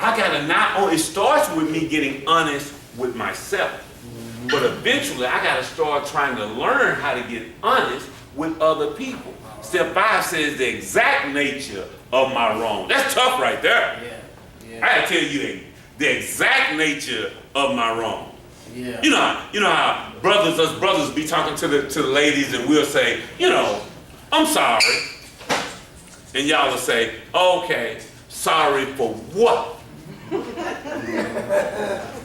I gotta not only, it starts with me getting honest with myself, but eventually I gotta start trying to learn how to get honest with other people. Step 5 says the exact nature of my wrong. That's tough right there. I gotta tell you the exact nature of my wrong. You know how us brothers be talking to the ladies, and we'll say, I'm sorry. And y'all will say, okay, sorry for what?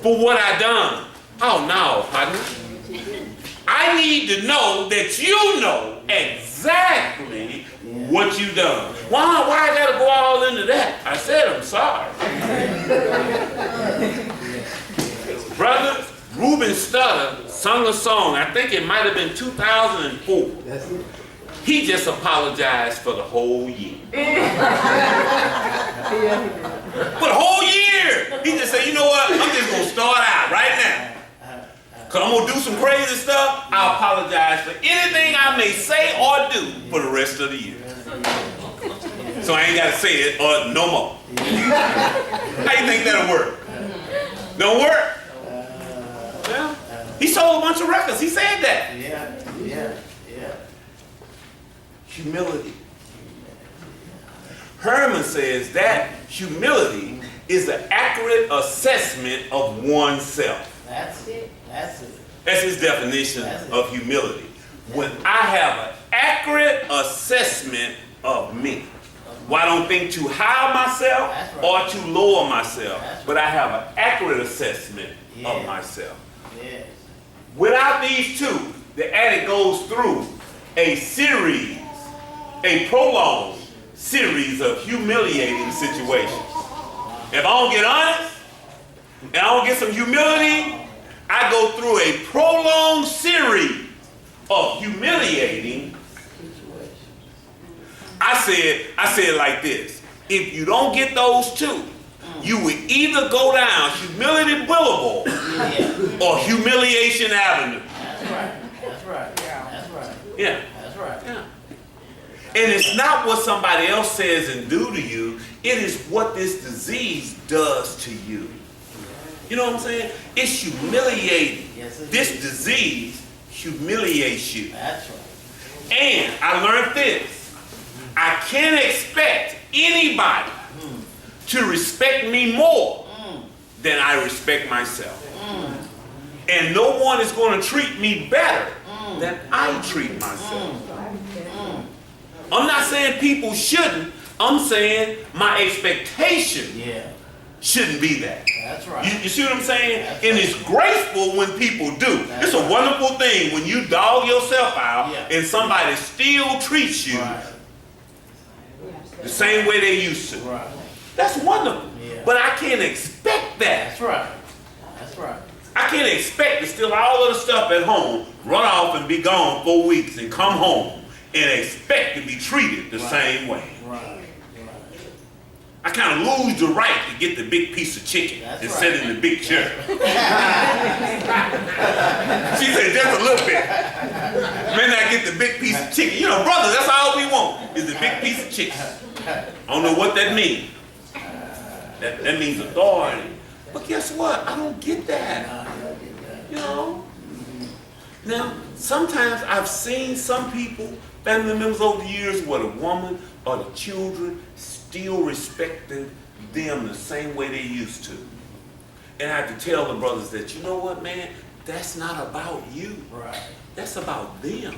For what I done. Oh no, partner. I need to know that you know exactly what you done. Why I gotta go all into that? I said I'm sorry. Brother Ruben Studdard sung a song, I think it might have been 2004. He just apologized for the whole year. For the whole year! He just said, you know what? I'm just gonna start out right now. Cause I'm gonna do some crazy stuff. I apologize for anything I may say or do for the rest of the year. So I ain't gotta say it or no more. How you think that'll work? Don't work? Yeah. He sold a bunch of records. He said that. Humility. Herman says that humility is an accurate assessment of oneself. That's it. That's his definition of humility. When I have an accurate assessment of me. Well, I don't think too high of myself or too low of myself, but I have an accurate assessment of myself. Without these two, the addict goes through a prolonged series of humiliating situations. If I don't get honest, and I don't get some humility, I go through a prolonged series of humiliating situations. I said like this: if you don't get those two, you will either go down Humility Boulevard or Humiliation Avenue. That's right. Yeah. And it's not what somebody else says and do to you, it is what this disease does to you. You know what I'm saying? It's humiliating. This disease humiliates you. That's right. And I learned this. I can't expect anybody to respect me more than I respect myself. And no one is going to treat me better than I treat myself. I'm not saying people shouldn't. I'm saying my expectation shouldn't be that. That's right. You see what I'm saying? And it's graceful when people do. It's a wonderful thing when you dog yourself out and somebody still treats you the same way they used to. That's wonderful. But I can't expect that. That's right. I can't expect to steal all of the stuff at home, run off and be gone 4 weeks and come home and expect to be treated the same way. I kind of lose the right to get the big piece of chicken and sit in the big chair. She said, just a little bit. May not get the big piece of chicken. You know, brother, that's all we want is the big piece of chicken. I don't know what that means. That means authority. But guess what? I don't get that. You know? Now, sometimes I've seen some people, family members over the years, where the woman or the children still respected them the same way they used to. And I have to tell the brothers that, you know what, man? That's not about you. That's about them.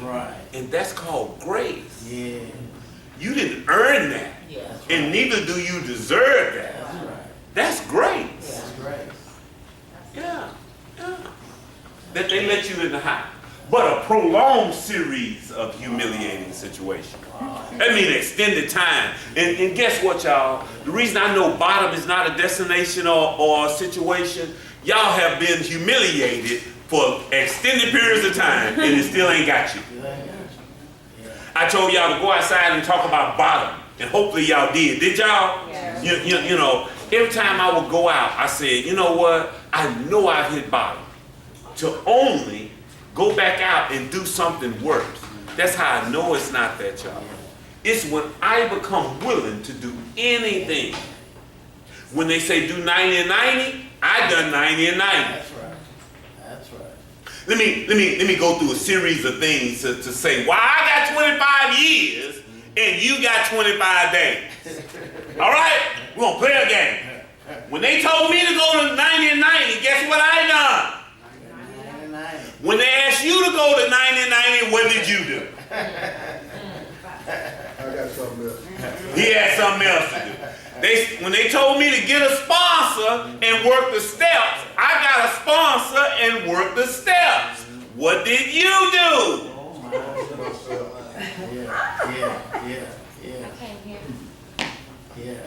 And that's called grace. You didn't earn that. And neither do you deserve that. That's grace. Yeah. That they let you in the house. But a prolonged series of humiliating situations. That means extended time. And guess what, y'all? The reason I know bottom is not a destination or a situation, y'all have been humiliated for extended periods of time and it still ain't got you. I told y'all to go outside and talk about bottom. And hopefully y'all did. Did y'all? You know, every time I would go out, I said, you know what? I know I've hit bottom. To only go back out and do something worse. That's how I know it's not that, y'all. It's when I become willing to do anything. When they say do 90 and 90, I done 90 and 90. That's right. That's right. Let me go through a series of things to say why I got 25 years and you got 25 days. All right? We're going to play a game. When they told me to go to 90 and 90, guess what I done? 99. When they asked you to go to 90 and 90, what did you do? I got something else. He had something else to do. When they told me to get a sponsor and work the steps, I got a sponsor and worked the steps. What did you do? Oh my. Yeah.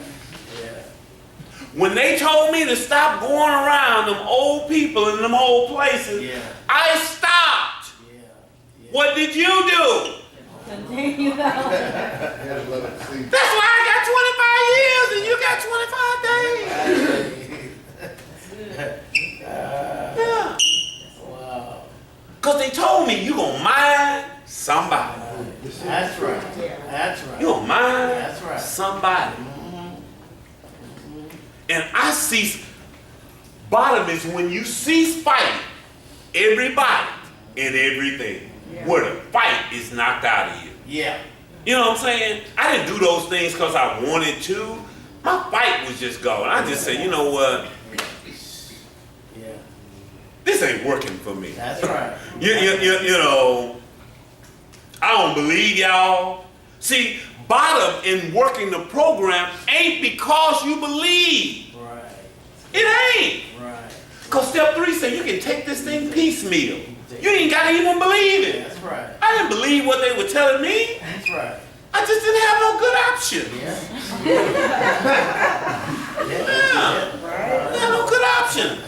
When they told me to stop going around them old people in them old places, I stopped. What did you do? Continue. That's why I got 25 years and you got 25 days. Yeah. Wow. Because they told me you gonna mind somebody. That's right. That's right. You gonna mind That's right. somebody. And I cease, bottom is when you cease fighting everybody and everything. Where the fight is knocked out of you. Yeah. You know what I'm saying? I didn't do those things because I wanted to. My fight was just going. I just said, you know what? Yeah. This ain't working for me. That's right. You know, I don't believe y'all. See, bottom in working the program ain't because you believe. Right. It ain't. Right. Because step 3 said you can take this thing piecemeal. You ain't got to even believe it. That's right. I didn't believe what they were telling me. That's right. I just didn't have no good option. I didn't have no good option.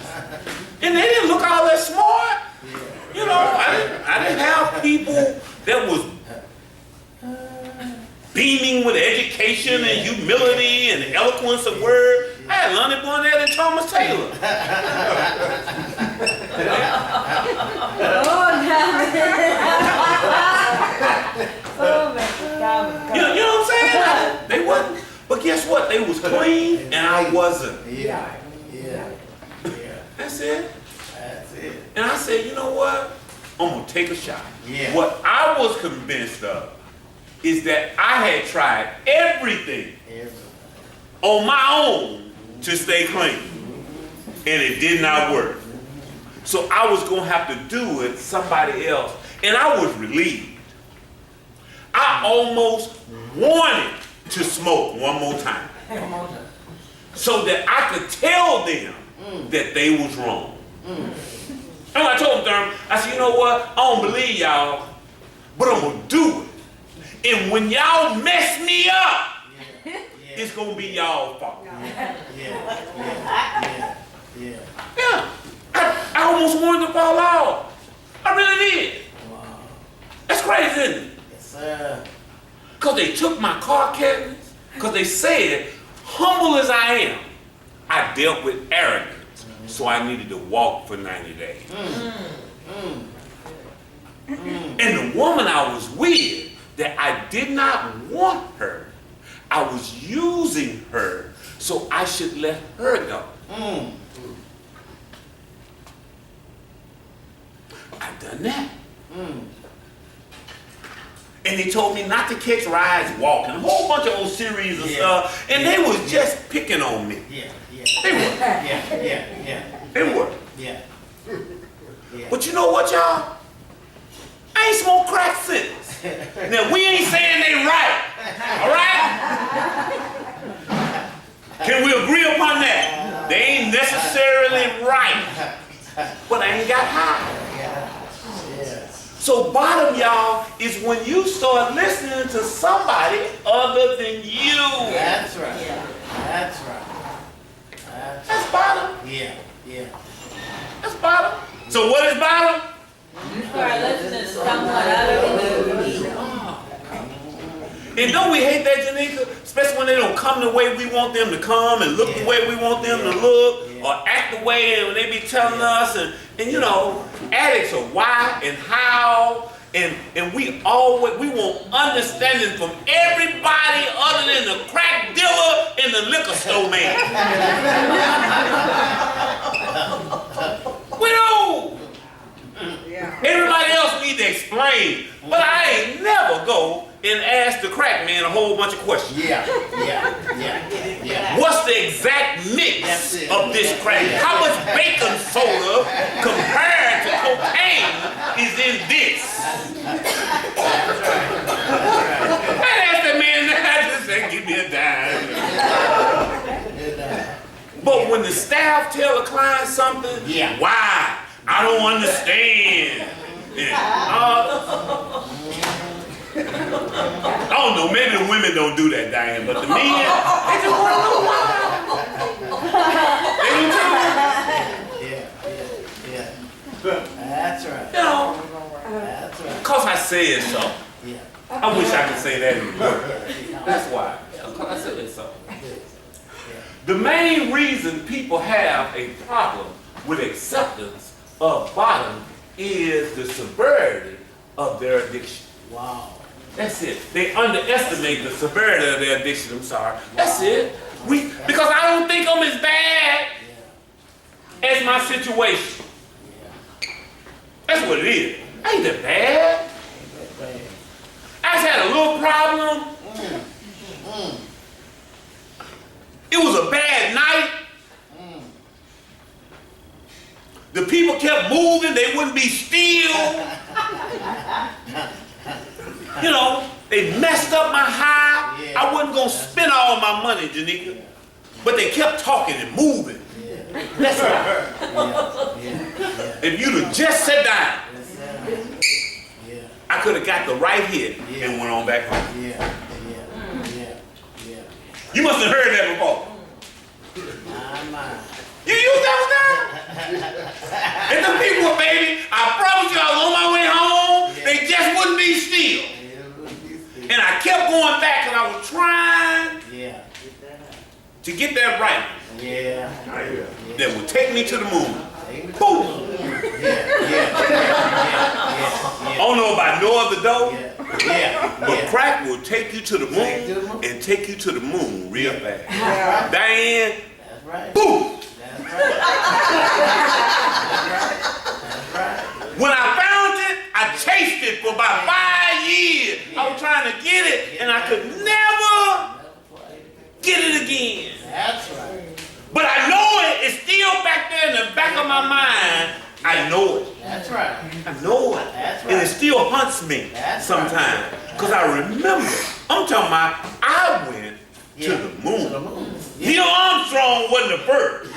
And they didn't look all that smart. You know, I didn't have people that was beaming with education and humility and eloquence of word. I had Lonnie Barnett and Thomas Taylor. You know what I'm saying? They wasn't. But guess what? They was clean and I wasn't. Yeah. That's it. That's it. And I said, you know what? I'm going to take a shot. Yeah. What I was convinced of is that I had tried everything on my own to stay clean. And it did not work. So I was going to have to do it somebody else. And I was relieved. I almost wanted to smoke one more time. So that I could tell them that they was wrong. And I told them, I said, you know what? I don't believe y'all, but I'm going to do it. And when y'all mess me up, it's going to be y'all fault. Yeah. I almost wanted to fall off. I really did. Wow. That's crazy, isn't it? Yes, sir. Because they took my car cabinets, because they said, humble as I am, I dealt with arrogance, so I needed to walk for 90 days. And the woman I was with, that I did not want her, I was using her, so I should let her go. I done that. And they told me not to catch rides walking, a whole bunch of old series of stuff, and they was just picking on me. They were. They were. But you know what, y'all? I ain't smoked crack since. Now, we ain't saying they right, all right? Can we agree upon that? They ain't necessarily right, but I ain't got high. So bottom, y'all, is when you start listening to somebody other than you. That's right. That's right. That's bottom. Yeah. That's bottom. So what is bottom? You start listening to someone other than you. And don't we hate that, Janika? Especially when they don't come the way we want them to come and look the way we want them to look or act the way when they be telling us. And you know, addicts are why and how And we want understanding from everybody other than the crack dealer and the liquor store man. We don't. Everybody else need to explain, but I ain't never go and ask the crack man a whole bunch of questions. Yeah. What's the exact mix of this crack? How much baking soda compared to cocaine is in this? I asked that man that, I just said, give me a dime. But when the staff tell a client something, why? I don't understand. Yeah. I don't know, maybe the women don't do that, Diane, but the men, they just want to know why. Yeah. That's right. No, That's right. because I said so. Yeah. I wish I could say that in word. That's why. Because I said so. The main reason people have a problem with acceptance of bottom is the severity of their addiction. Wow. That's it. They underestimate the severity of their addiction. I'm sorry. That's it. Because I don't think I'm as bad as my situation. That's what it is. I ain't that bad. I just had a little problem. It was a bad night. The people kept moving. They wouldn't be still. You know, they messed up my high. Yeah. I wasn't going to spend all my money, Janika. But they kept talking and moving. That's right. If you'd have just sat down, I could have got the right hit and went on back home. You must have heard that before. You used that one time? And the people, baby, I promise you I was on my way home. They just wouldn't be still. And I kept going back and I was trying to get that right. That would take me to the moon. Boom. I don't know about no other dough, but crack will take you to the moon and take you to the moon real fast. Diane, boom. When I found it, I chased it for about 5 years. I was trying to get it, and I could never get it again. That's right. But I know it. It's still back there in the back of my mind. I know it. That's right. I know it. That's right. And it still haunts me sometimes. Because I remember. I'm talking about I went to the moon. Neil Armstrong wasn't the first.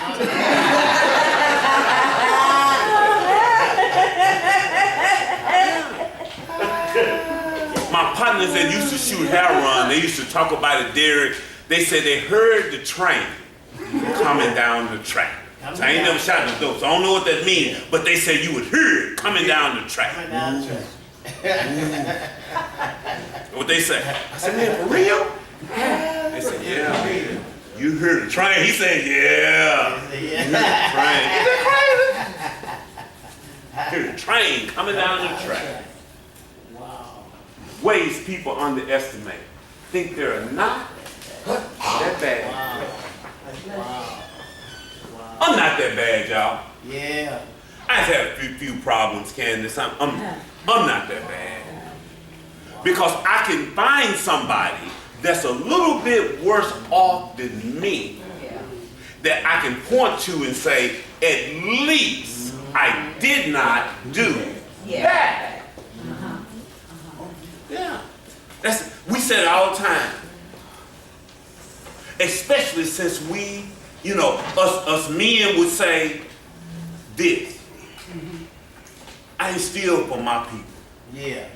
My partners that used to shoot heroin, they used to talk about it, Derek. They said they heard the train coming down the track. So I ain't never shot no dope, so I don't know what that means. But they said you would hear it coming down the track. What they say? I said, man, for real? They said, yeah, man. You heard the train? He said, yeah. You heard the train. Is that crazy? Hear the train coming down the track. Wow. Ways people underestimate. Think they're not that bad. Wow. I'm not that bad, y'all. Yeah. I just had a few problems, Candace. I'm not that bad. Because I can find somebody that's a little bit worse off than me that I can point to and say, at least I did not do that. Yeah. We say it all the time. Especially since we, us men would say this. I ain't steal from my people. Yeah.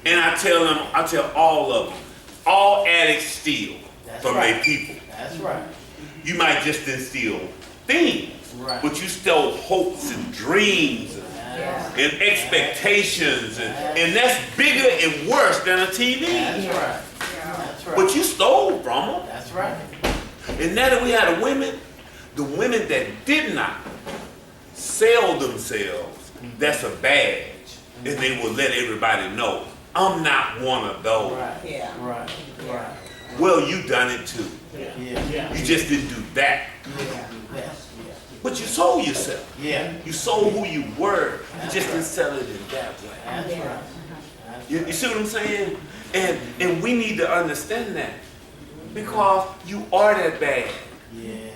And I tell all of them, all addicts steal from their people. That's right. You might just didn't steal things, but you stole hopes and dreams and expectations, and that's bigger and worse than a TV. That's right. That's right. But you stole from them. That's right. And now that we had the women that did not sell themselves, that's a badge. and they will let everybody know, I'm not one of those. Right. Yeah. Right. Right. Well, you done it too. Yeah. You just didn't do that. But you sold yourself. Yeah. You sold who you were. You just didn't sell it in that way. That's right. You see what I'm saying? And we need to understand that. Because you are that bad. Yeah.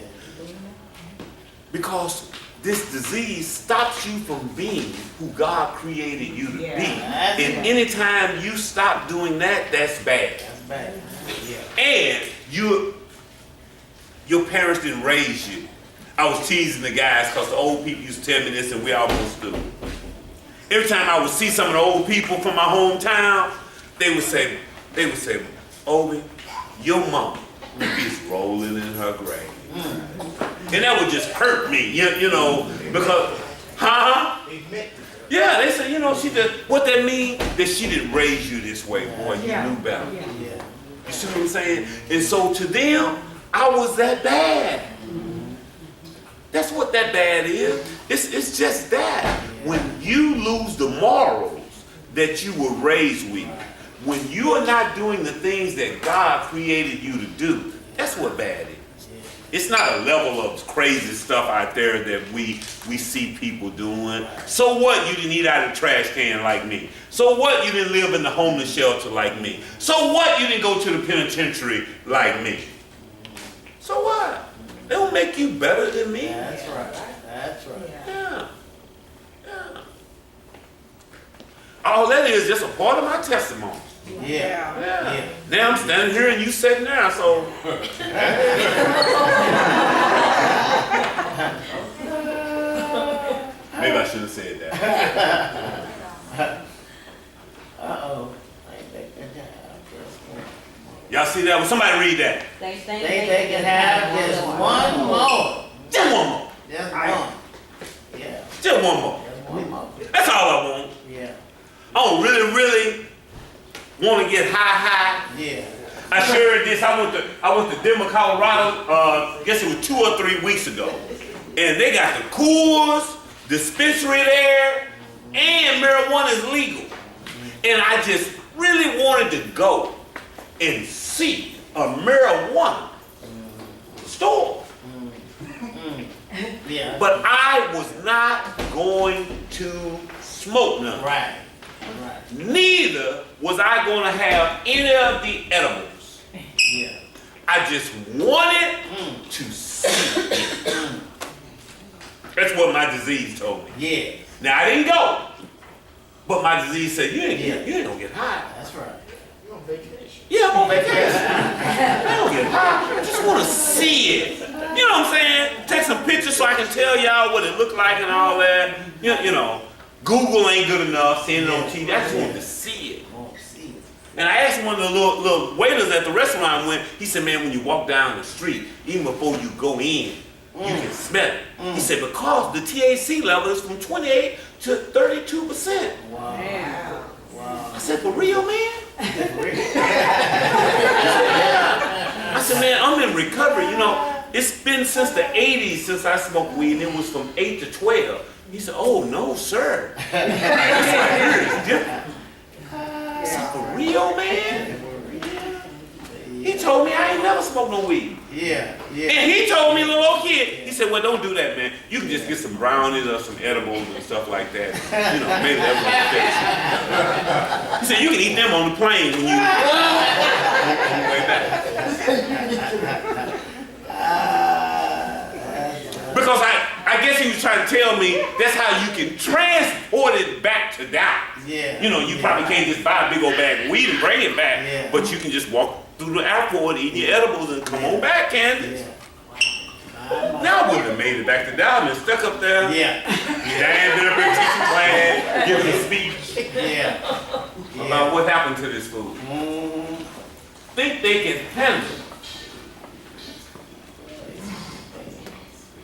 Because this disease stops you from being who God created you to Yeah. be. That's And right. anytime you stop doing that, that's bad. That's bad. Yeah. And your parents didn't raise you. I was teasing the guys because the old people used to tell me this, and we almost do. Every time I would see some of the old people from my hometown, they would say, Obi, your mom is rolling in her grave. And that would just hurt me, you know, because, yeah, they said, she did, what that mean? That she didn't raise you this way, boy, you knew better. Yeah. You see what I'm saying? And so to them, I was that bad. That's what that bad is. It's just that. When you lose the morals that you were raised with, when you are not doing the things that God created you to do, that's what bad is. It's not a level of crazy stuff out there that we see people doing. So what? You didn't eat out of the trash can like me. So what? You didn't live in the homeless shelter like me. So what? You didn't go to the penitentiary like me. So what? They don't make you better than me. That's right. That's right. Yeah. Yeah. All that is just a part of my testimony. Yeah. Yeah. Now I'm standing here and you sitting there, so. Maybe I should have said that. Uh-oh. Y'all see that? Well, somebody read that. They They can have just one more. Just one more. Just one. Yeah. Just one more. Just one more. That's all I want. Yeah. I don't really want to get high. Yeah. I shared this. I went to Denver, Colorado. I guess it was 2 or 3 weeks ago, and they got the Coors dispensary there, and marijuana is legal. And I just really wanted to go and see a marijuana store, Yeah. but I was not going to smoke none. Right. Right. Neither was I going to have any of the edibles. Yeah. I just wanted to see. That's what my disease told me. Yeah. Now I didn't go, but my disease said you ain't gonna get high. That's right. Yeah, I'm on vacation. I don't get high. I just want to see it. You know what I'm saying? Take some pictures so I can tell y'all what it looked like and all that. You know, Google ain't good enough. Seeing it on TV. I just wanted to see it. Oh, see. And I asked one of the little waiters at the restaurant I went, he said, man, when you walk down the street, even before you go in, you can smell it. He said, because the THC level is from 28 to 32%. Wow. Wow. I said, for real, man? I said, man, I'm in recovery. You know, it's been since the 80s since I smoked weed, and it was from 8 to 12. He said, oh, no, sir. This right here is different. I said, for real, man? He told me I ain't never smoked no weed. Yeah. Yeah. And he told me, little old kid, he said, well, don't do that, man. You can just get some brownies or some edibles and stuff like that. You know, maybe that's what he said. He said, you can eat them on the plane when you on the way back. Because I guess he was trying to tell me that's how you can transport it back to Dallas. Yeah. You know, you probably can't just buy a big old bag of weed and bring it back, Yeah. but you can just walk through the airport, eat your edibles, and come on back, Candace. Yeah. Now I wouldn't have made it back to Dallas and stuck up there. Yeah. Dan been up in teaching class, giving a speech Yeah. about what happened to this food. Think they can handle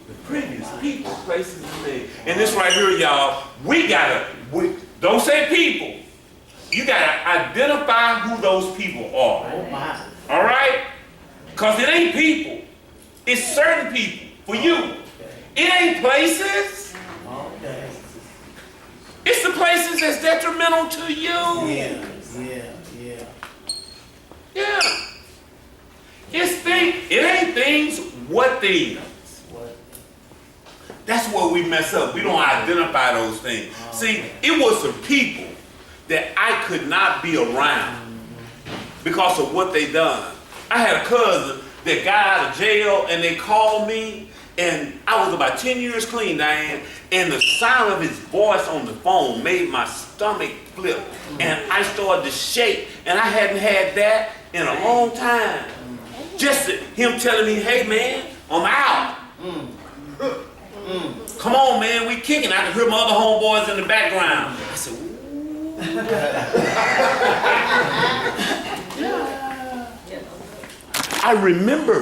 the previous people, places, and things. And this right here, y'all, we don't say people. You gotta identify who those people are. Oh my. All right? Because it ain't people. It's certain people for you. It ain't places. Okay. It's the places that's detrimental to you. Yeah. Yeah. It ain't things, what things? What? That's where we mess up. We don't identify those things. See, it was some people that I could not be around because of what they done. I had a cousin that got out of jail and they called me, and I was about 10 years clean, Diane, and the sound of his voice on the phone made my stomach flip, and I started to shake, and I hadn't had that in a long time. Just him telling me, hey man, I'm out. Come on man, we kicking. I could hear my other homeboys in the background. I said, ooh. I remember